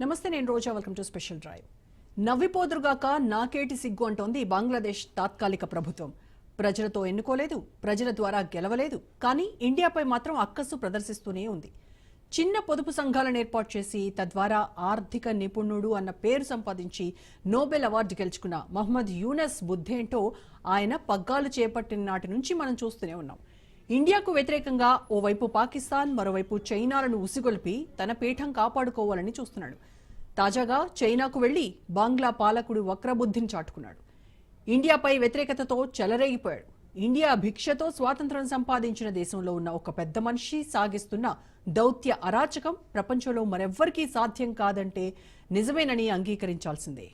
నమస్తే, నేను Roja. Welcome to special drive. నవ్విపోదురుగాక నాకేటి సిగ్గు అంటోంది బంగ్లాదేశ్ తాత్కాలిక ప్రభుత్వం. ప్రజలతో ఎన్నుకోలేదు, ప్రజల ద్వారా గెలవలేదు, కానీ ఇండియాపై మాత్రం అక్కసు ప్రదర్శిస్తూనే ఉంది. చిన్న పొదుపు సంఘాలను ఏర్పాటు చేసి తద్వారా ఆర్థిక నిపుణుడు అన్న పేరు సంపాదించి నోబెల్ అవార్డు గెలుచుకున్న మహమ్మద్ యూనస్ బుద్ధేంటో ఆయన పగ్గాలు చేపట్టిన నాటి నుంచి మనం చూస్తూనే ఉన్నాం. ఇండియాకు వ్యతిరేకంగా ఓవైపు పాకిస్తాన్, మరోవైపు చైనాలను ఉసిగొల్పి తన పీఠం కాపాడుకోవాలని చూస్తున్నాడు. తాజాగా చైనాకు వెళ్లి బంగ్లా పాలకుడు వక్రబుద్ధిని చాటుకున్నాడు. ఇండియాపై వ్యతిరేకతతో చెలరేగిపోయాడు. ఇండియా భిక్షతో స్వాతంత్రం సంపాదించిన దేశంలో ఉన్న ఒక పెద్ద మనిషి సాగిస్తున్న దౌత్య అరాచకం ప్రపంచంలో మరెవ్వరికీ సాధ్యం కాదంటే నిజమేనని అంగీకరించాల్సిందే.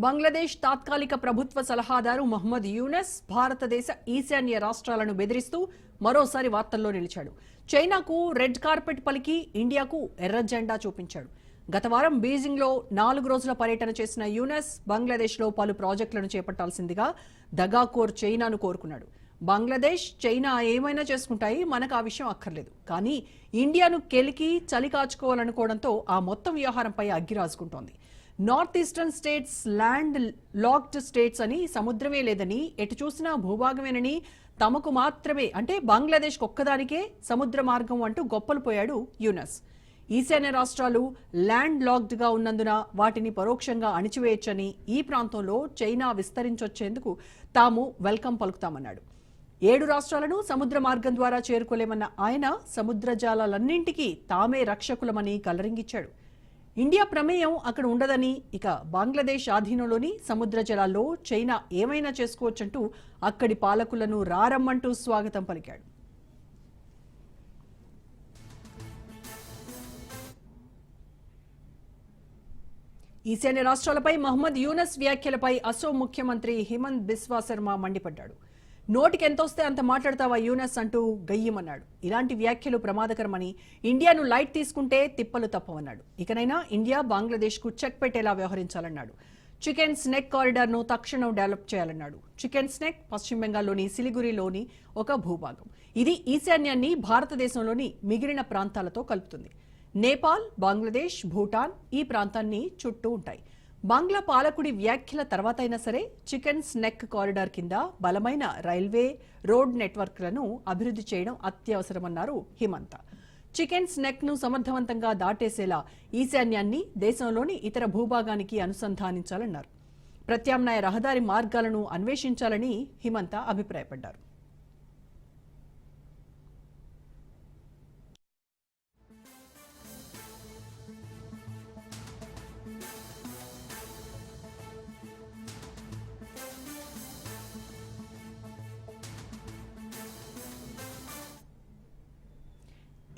బంగ్లాదేశ్ తాత్కాలిక ప్రభుత్వ సలహాదారు మహమ్మద్ యూనస్ భారతదేశ ఈశాన్య రాష్ట్రాలను బెదిరిస్తూ మరోసారి వార్తల్లో నిలిచాడు. చైనాకు రెడ్ కార్పెట్ పలికి ఇండియాకు ఎర్ర జెండా చూపించాడు. గత వారం బీజింగ్లో 4 రోజుల పర్యటన చేసిన యూనస్ బంగ్లాదేశ్లో పలు ప్రాజెక్టులను చేపట్టాల్సిందిగా దగాకోర్ చైనాను కోరుకున్నాడు. బంగ్లాదేశ్, చైనా ఏమైనా చేసుకుంటాయి, మనకు ఆ విషయం అక్కర్లేదు, కానీ ఇండియాను కెలికి చలి కాచుకోవాలనుకోవడంతో ఆ మొత్తం వ్యవహారంపై అగ్గి రాజుకుంటోంది. North eastern states landlocked states అని, సముద్రమే లేదని, ఎటు చూసినా భూభాగమేనని, తమకు మాత్రమే అంటే బంగ్లాదేశ్ ఒక్కదానికే సముద్ర మార్గం అంటూ గొప్పలు పోయాడు యూనస్. ఈశాన్య రాష్ట్రాలు ల్యాండ్ లాక్డ్ గా ఉన్నందున వాటిని పరోక్షంగా అణిచివేయచ్చని, ఈ ప్రాంతంలో చైనా విస్తరించొచ్చేందుకు తాము వెల్కమ్ పలుకుతామన్నాడు. 7 రాష్ట్రాలను సముద్ర మార్గం ద్వారా చేరుకోలేమన్న ఆయన సముద్ర జాలాలన్నింటికీ తామే రక్షకులమని కలరింగిచ్చాడు. ఇండియా ప్రమేయం అక్కడ ఉండదని, ఇక బంగ్లాదేశ్ ఆధీనంలోని సముద్ర జలాల్లో చైనా ఏమైనా చేసుకోవచ్చంటూ అక్కడి పాలకులను రారమ్మంటూ స్వాగతం పలికాడు. ఈశాన్య రాష్ట్రాలపై మహమ్మద్ యూనస్ వ్యాఖ్యలపై అసోం ముఖ్యమంత్రి హిమంత్ బిస్వా శర్మ మండిపడ్డాడు. నోటికి ఎంతొస్తే అంత మాట్లాడతావా యూనస్ అంటూ గయ్యమన్నాడు. ఇలాంటి వ్యాఖ్యలు ప్రమాదకరమని, ఇండియాను లైట్ తీసుకుంటే తిప్పలు తప్పవన్నాడు. ఇకనైనా ఇండియా బంగ్లాదేశ్కు చెక్ పెట్టేలా వ్యవహరించాలన్నాడు. చికెన్ స్నెక్ కారిడార్ను తక్షణం డెవలప్ చేయాలన్నాడు. చికెన్ స్నెక్ పశ్చిమ బెంగాల్లోని సిలిగురిలోని ఒక భూభాగం. ఇది ఈశాన్యాన్ని భారతదేశంలోని మిగిలిన ప్రాంతాలతో కలుపుతుంది. నేపాల్, బంగ్లాదేశ్, భూటాన్ ఈ ప్రాంతాన్ని చుట్టూ ఉంటాయి. బంగ్లా పాలకుడి వ్యాఖ్యల తర్వాత అయినా సరే చికెన్ స్నెక్ కారిడార్ కింద బలమైన రైల్వే, రోడ్ నెట్వర్క్లను అభివృద్ధి చేయడం అత్యవసరమన్నారు హిమంత. చికెన్ స్నెక్ ను సమర్థవంతంగా దాటేసేలా ఈశాన్యాన్ని దేశంలోని ఇతర భూభాగానికి అనుసంధానించాలన్నారు. ప్రత్యామ్నాయ రహదారి మార్గాలను అన్వేషించాలని హిమంత అభిప్రాయపడ్డారు.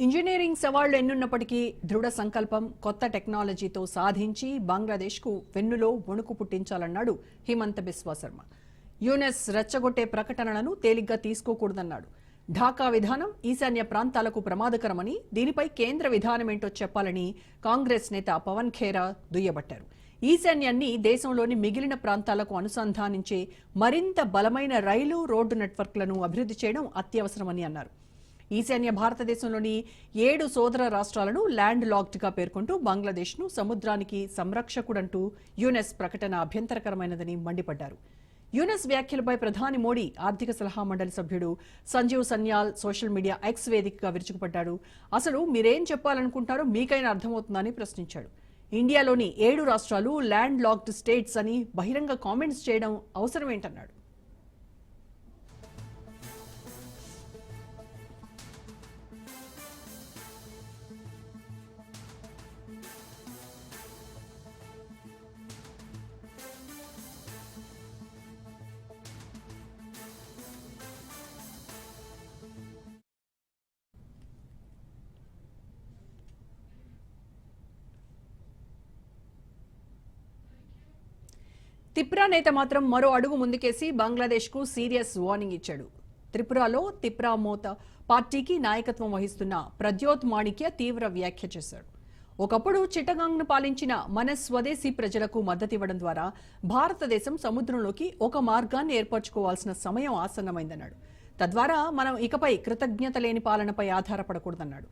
ఇంజనీరింగ్ సవాళ్లు ఎన్నున్నప్పటికీ దృఢ సంకల్పం, కొత్త టెక్నాలజీతో సాధించి బంగ్లాదేశ్కు వెన్నులో వణుకు పుట్టించాలన్నాడు హిమంత బిస్వా శర్మ. యూనస్ రెచ్చగొట్టే ప్రకటనలను తేలిగ్గా తీసుకోకూడదన్నాడు. ఢాకా విధానం ఈశాన్య ప్రాంతాలకు ప్రమాదకరమని, దీనిపై కేంద్ర విధానమేంటో చెప్పాలని కాంగ్రెస్ నేత పవన్ ఖేరా దుయ్యబట్టారు. ఈశాన్యాన్ని దేశంలోని మిగిలిన ప్రాంతాలకు అనుసంధానించే మరింత బలమైన రైలు, రోడ్డు నెట్వర్క్లను అభివృద్ధి చేయడం అత్యవసరమని అన్నారు. ఈశాన్య భారతదేశంలోని 7 సోదర రాష్ట్రాలను ల్యాండ్ లాక్డ్ గా పేర్కొంటూ బంగ్లాదేశ్ను సముద్రానికి సంరక్షకుడంటూ యూనస్ ప్రకటన అభ్యంతరకరమైనదని మండిపడ్డారు. యూనస్ వ్యాఖ్యలపై ప్రధాని మోడీ ఆర్థిక సలహా మండలి సభ్యుడు Sanjeev Sanyal social media X వేదికగా విరుచుకుపడ్డాడు. అసలు మీరేం చెప్పాలనుకుంటారో మీకైనా అర్థమవుతుందని ప్రశ్నించాడు. ఇండియాలోని 7 రాష్ట్రాలు ల్యాండ్ లాక్డ్ స్టేట్స్ అని బహిరంగ కామెంట్స్ చేయడం అవసరమేంటన్నాడు. తిప్రా నేత మాత్రం మరో అడుగు ముందుకేసి బంగ్లాదేశ్కు సీరియస్ వార్నింగ్ ఇచ్చాడు. త్రిపురలో తిప్రామోత పార్టీకి నాయకత్వం వహిస్తున్న ప్రద్యోత్ మాణిక్య తీవ్ర వ్యాఖ్య చేశాడు. ఒకప్పుడు చిట్టగాంగ్ను పాలించిన మన స్వదేశీ ప్రజలకు మద్దతివ్వడం ద్వారా భారతదేశం సముద్రంలోకి ఒక మార్గాన్ని ఏర్పరచుకోవాల్సిన సమయం ఆసన్నమైందన్నాడు. తద్వారా మనం ఇకపై కృతజ్ఞత లేని పాలనపై ఆధారపడకూడదన్నాడు.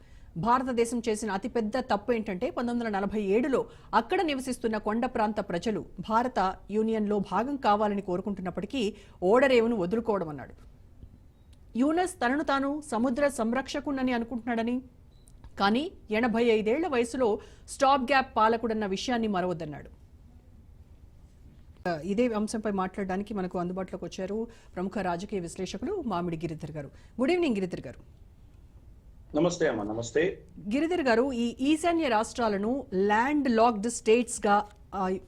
భారతదేశం చేసిన అతిపెద్ద తప్పు ఏంటంటే 1947లో అక్కడ నివసిస్తున్న కొండ ప్రాంత ప్రజలు భారత యూనియన్లో భాగం కావాలని కోరుకుంటున్నప్పటికీ ఓడరేవును వదులుకోవడం అన్నాడు. యూనస్ తనను తాను సముద్ర సంరక్షకునని అనుకుంటున్నాడని, కానీ 85 ఏళ్ల వయసులో స్టాప్ గ్యాప్ పాలకుడన్న విషయాన్ని మరవద్దన్నాడు. ఇదే అంశంపై మాట్లాడడానికి మనకు అందుబాటులోకి వచ్చారు ప్రముఖ రాజకీయ విశ్లేషకులు మామిడి గిరిధర్ గారు. గుడ్ ఈవినింగ్ గిరిధర్ గారు. నమస్తే అమ్మా. నమస్తే గిరిధర్ గారు, ఈ ఈశాన్య రాష్ట్రాలను ల్యాండ్ లాక్డ్ స్టేట్స్ గా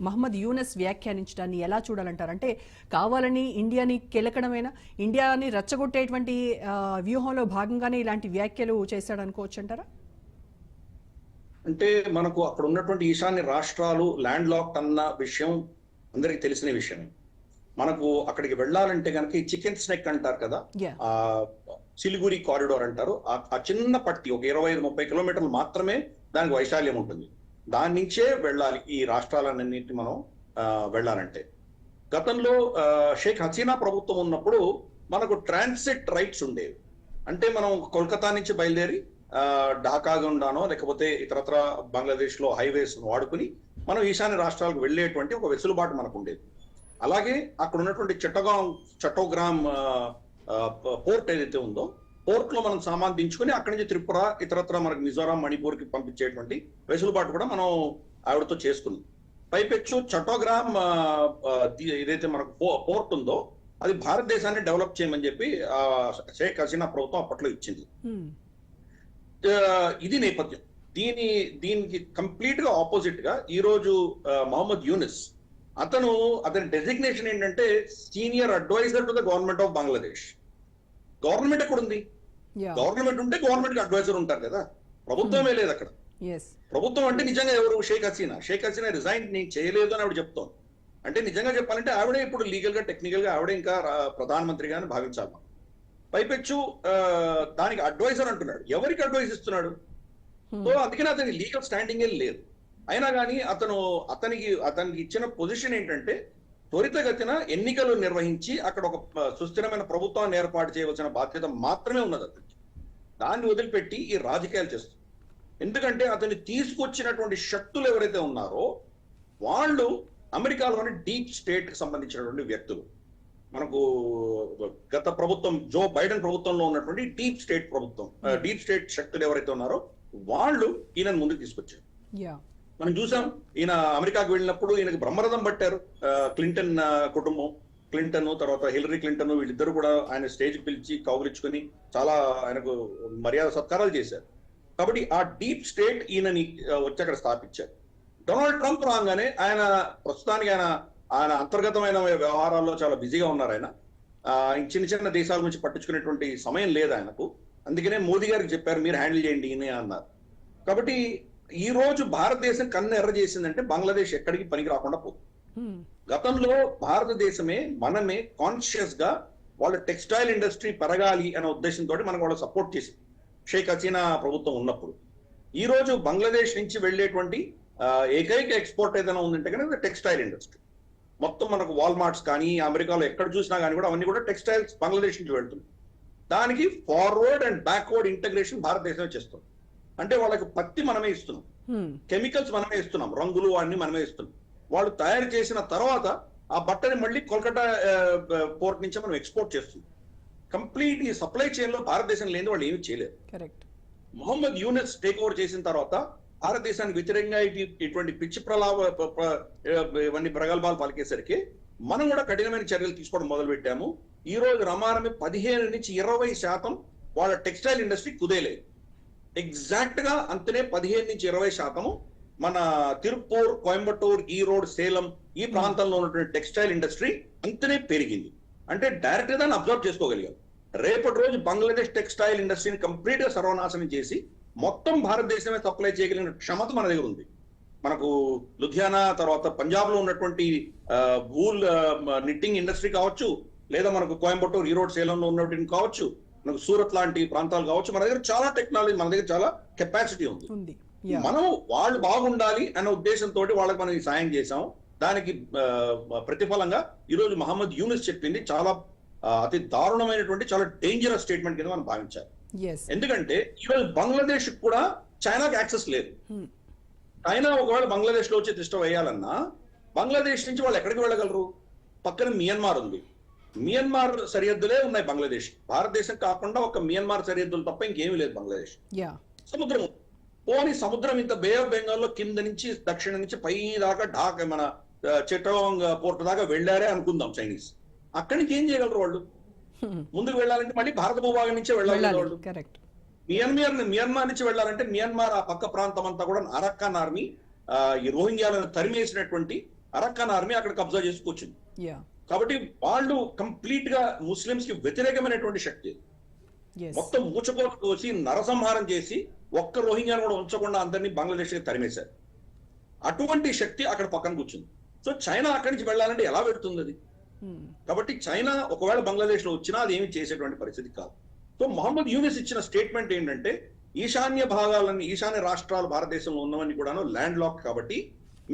మహమ్మద్ యూనస్ వ్యాఖ్యానించడాన్ని ఎలా చూడాలంటారు? అంటే కావాలని ఇండియాని కెలకడమేనా, ఇండియాని రెచ్చగొట్టేటువంటి వ్యూహంలో భాగంగానే ఇలాంటి వ్యాఖ్యలు చేశాడనుకోవచ్చు అంటారా? అంటే మనకు అక్కడ ఉన్నటువంటి ఈశాన్య రాష్ట్రాలు ల్యాండ్ లాక్డ్ అన్న విషయం అందరికి తెలిసిన విషయమే. మనకు అక్కడికి వెళ్ళాలంటే కనుక ఈ చికెన్ స్నెక్ అంటారు కదా, ఆ సిలిగురి కారిడోర్ అంటారు. ఆ చిన్న పట్టి ఒక 25-30 కిలోమీటర్లు మాత్రమే దానికి వైశాల్యం ఉంటుంది. దాని నుంచే వెళ్ళాలి ఈ రాష్ట్రాలన్నింటినీ మనం వెళ్ళాలంటే. గతంలో షేక్ హసీనా ప్రభుత్వం ఉన్నప్పుడు మనకు ట్రాన్సిట్ రైట్స్ ఉండేవి. అంటే మనం కోల్కతా నుంచి బయలుదేరి ఢాకా గుండానో లేకపోతే ఇతరత్ర బంగ్లాదేశ్ లో హైవేస్ వాడుకుని మనం ఈశాన్య రాష్ట్రాలకు వెళ్ళేటువంటి ఒక వెసులుబాటు మనకు ఉండేది. అలాగే అక్కడ ఉన్నటువంటి చట్టోగ్రామ్ పోర్ట్ ఏదైతే ఉందో, పోర్ట్ లో మనం సామాన్ దించుకుని అక్కడి నుంచి త్రిపుర ఇతరత్ర మనకు మిజోరాం, మణిపూర్ కి పంపించేటువంటి వెసులుబాటు కూడా మనం ఆవిడతో చేసుకున్నాం. పైపెచ్చు చట్టోగ్రామ్ ఏదైతే మనకు పోర్ట్ ఉందో అది భారతదేశాన్ని డెవలప్ చేయమని చెప్పి షేక్ హసీనా ప్రభుత్వం అప్పట్లో ఇచ్చింది. ఇది నేపథ్యం. దీనికి కంప్లీట్ గా ఆపోజిట్ గా ఈ రోజు మహమ్మద్ యూనస్ అతని డెసిగ్నేషన్ ఏంటంటే senior advisor to the government of Bangladesh. Government ఎక్కడ ఉంది? గవర్నమెంట్ ఉంటే గవర్నమెంట్ కి అడ్వైజర్ ఉంటారు కదా, ప్రభుత్వమే లేదు అక్కడ. ప్రభుత్వం అంటే నిజంగా ఎవరు? షేక్ హసీనా రిజైన్ నేను చేయలేదు అని ఆవిడ చెప్తోంది. అంటే నిజంగా చెప్పాలంటే ఆవిడే ఇప్పుడు లీగల్ గా టెక్నికల్ గా ఆవిడే ఇంకా ప్రధానమంత్రిగానే భావించాలి. పైపెచ్చు దానికి అడ్వైజర్ అంటున్నాడు. ఎవరికి అడ్వైజ్ ఇస్తున్నాడు? సో అందుకని అతనికి లీగల్ స్టాండింగ్ లేదు. అయినా కానీ అతనికి ఇచ్చిన పొజిషన్ ఏంటంటే త్వరితగతిన ఎన్నికలు నిర్వహించి అక్కడ ఒక సుస్థిరమైన ప్రభుత్వాన్ని ఏర్పాటు చేయవలసిన బాధ్యత మాత్రమే ఉన్నది అతనికి. దాన్ని వదిలిపెట్టి ఈ రాజకీయాలు చేస్తారు. ఎందుకంటే అతన్ని తీసుకొచ్చినటువంటి శక్తులు ఎవరైతే ఉన్నారో వాళ్ళు అమెరికాలోని డీప్ స్టేట్ కి సంబంధించినటువంటి వ్యక్తులు. మనకు గత ప్రభుత్వం జో బైడెన్ ప్రభుత్వంలో ఉన్నటువంటి డీప్ స్టేట్ శక్తులు ఎవరైతే ఉన్నారో వాళ్ళు ఈయన ముందుకు తీసుకొచ్చారు. మనం చూసాం, ఈయన అమెరికాకు వెళ్ళినప్పుడు ఈయనకు బ్రహ్మరథం పట్టారు. క్లింటన్ కుటుంబం, క్లింటన్ తర్వాత హిలరీ క్లింటన్, వీళ్ళిద్దరు కూడా ఆయన స్టేజ్ పిలిచి కౌగిలించుకొని చాలా ఆయనకు మర్యాద సత్కారాలు చేశారు. కాబట్టి ఆ డీప్ స్టేట్ ఈయనని వచ్చి అక్కడ స్థాపించారు. డొనాల్డ్ ట్రంప్ రాగానే ప్రస్తుతానికి ఆయన అంతర్గతమైన వ్యవహారాల్లో చాలా బిజీగా ఉన్నారు. ఆయన చిన్న చిన్న దేశాల గురించి పట్టించుకునేటువంటి సమయం లేదు ఆయనకు. అందుకనే మోదీ గారికి చెప్పారు మీరు హ్యాండిల్ చేయండి అన్నారు. కాబట్టి ఈ రోజు భారతదేశం కన్ను ఎర్ర చేసిందంటే బంగ్లాదేశ్ ఎక్కడికి పనికి రాకుండా పోతుంది. గతంలో భారతదేశమే మనమే కాన్షియస్ గా వాళ్ళ టెక్స్టైల్ ఇండస్ట్రీ పెరగాలి అనే ఉద్దేశంతో మనకు వాళ్ళు సపోర్ట్ చేసింది షేక్ హసీనా ప్రభుత్వం ఉన్నప్పుడు. ఈ రోజు బంగ్లాదేశ్ నుంచి వెళ్ళేటువంటి ఏకైక ఎక్స్పోర్ట్ ఏదైనా ఉందంటే కనుక టెక్స్టైల్ ఇండస్ట్రీ. మొత్తం మనకు వాల్మార్ట్స్ కానీ అమెరికాలో ఎక్కడ చూసినా కానీ కూడా అవన్నీ కూడా టెక్స్టైల్స్ బంగ్లాదేశ్ నుంచి వెళ్తుంది. దానికి ఫార్వర్డ్ అండ్ బ్యాక్వర్డ్ ఇంటగ్రేషన్ భారతదేశమే చేస్తుంది. అంటే వాళ్ళకి పత్తి మనమే ఇస్తున్నాం, కెమికల్స్ మనమే ఇస్తున్నాం, రంగులు అన్ని మనమే ఇస్తున్నాం. వాళ్ళు తయారు చేసిన తర్వాత ఆ బట్టని మళ్ళీ కోల్కతా పోర్ట్ నుంచి మనం ఎక్స్పోర్ట్ చేస్తున్నాం. కంప్లీట్ ఈ సప్లై చైన్ లో భారతదేశం లేని వాళ్ళు ఏమీ చేయలేదు. మొహమ్మద్ యూనస్ టేక్ ఓవర్ చేసిన తర్వాత భారతదేశానికి వ్యతిరేకంగా ఇటువంటి పిచ్చి ఇవన్నీ ప్రగల్భాలు పలికేసరికి మనం కూడా కఠినమైన చర్యలు తీసుకోవడం మొదలు పెట్టాము. ఈ రోజు రమారమి 15 నుంచి 20% వాళ్ళ టెక్స్టైల్ ఇండస్ట్రీ కుదేలేదు. ఎగ్జాక్ట్ గా అంతనే 15 నుంచి 20% మన తిరుపూర్, కోయంబత్తూర్, ఈరోడ్, సేలం ఈ ప్రాంతంలో ఉన్నటువంటి టెక్స్టైల్ ఇండస్ట్రీ అంతనే పెరిగింది. అంటే డైరెక్ట్ గా దాన్ని అబ్జర్వ్ చేసుకోగలిగాం. రేపటి రోజు బంగ్లాదేశ్ టెక్స్టైల్ ఇండస్ట్రీని కంప్లీట్ గా సర్వనాశనం చేసి మొత్తం భారతదేశమే సప్లై చేయగలిగిన క్షమత మన దగ్గర ఉంది. మనకు లుధియానా తర్వాత పంజాబ్ లో ఉన్నటువంటి వూల్ నిట్టింగ్ ఇండస్ట్రీ కావచ్చు, లేదా మనకు కోయంబత్తూర్, ఈరోడ్, సేలంలో ఉన్నటువంటి కావచ్చు, మనకు సూరత్ లాంటి ప్రాంతాలు కావచ్చు, మన దగ్గర చాలా టెక్నాలజీ, మన దగ్గర చాలా కెపాసిటీ ఉంది. మనం వాళ్ళు బాగుండాలి అన్న ఉద్దేశంతో వాళ్ళకి మనం ఈ సాయం చేశాం. దానికి ప్రతిఫలంగా ఈరోజు మహమ్మద్ యూనిస్ చెప్పింది చాలా అతి దారుణమైనటువంటి, చాలా డేంజరస్ స్టేట్మెంట్ కింద మనం భావించాలి. ఎందుకంటే ఈరోజు బంగ్లాదేశ్ కూడా చైనాకి యాక్సెస్ లేదు. చైనా ఒకవేళ బంగ్లాదేశ్ లో వచ్చి తిష్ట వేయాలన్నా బంగ్లాదేశ్ నుంచి వాళ్ళు ఎక్కడికి వెళ్ళగలరు? పక్కన మియన్మార్ ఉంది. మియన్మార్ సరిహద్దులే ఉన్నాయి బంగ్లాదేశ్. భారతదేశం కాకుండా ఒక మియన్మార్ సరిహద్దులు తప్ప ఇంకేమీ లేదు బంగ్లాదేశ్. సముద్రం పోని సముద్రం ఇంత బే ఆఫ్ బెంగాల్లో కింద నుంచి దక్షిణ నుంచి పై దాకా ఢాకా మన చిట్టగాంగ్ పోర్ట్ దాకా వెళ్ళారే అనుకుందాం చైనీస్. అక్కడి నుంచి ఏం చేయగలరు వాళ్ళు? ముందుకు వెళ్ళాలంటే మళ్ళీ భారత భూభాగం నుంచే వెళ్ళాలి వాళ్ళు. మియన్మార్ నుంచి వెళ్ళాలంటే మియన్మార్ ఆ పక్క ప్రాంతం అంతా కూడా అరక్కన్ ఆర్మీ, ఈ రోహింగ్యాలను తరిమేసినటువంటి అరక్కన్ ఆర్మీ అక్కడ కబ్జా చేసుకొచ్చింది. కాబట్టి వాళ్ళు కంప్లీట్ గా ముస్లింస్ కి వ్యతిరేకమైనటువంటి శక్తి. మొత్తం ఊచకోత కోసి నరసంహారం చేసి ఒక్క రోహింగ్యాను కూడా ఉంచకుండా అందరినీ బంగ్లాదేశ్ కి తరిమేశారు. అటువంటి శక్తి అక్కడ పక్కన కూర్చుంది. సో చైనా అక్కడి నుంచి వెళ్ళాలంటే ఎలా పెడుతుంది అది? కాబట్టి చైనా ఒకవేళ బంగ్లాదేశ్ లో వచ్చినా అది ఏమి చేసేటువంటి పరిస్థితి కాదు. సో మహమ్మద్ యూనిస్ ఇచ్చిన స్టేట్మెంట్ ఏంటంటే ఈశాన్య భాగాలన్నీ, ఈశాన్య రాష్ట్రాలు భారతదేశంలో ఉన్నవన్నీ కూడాను ల్యాండ్ లాక్, కాబట్టి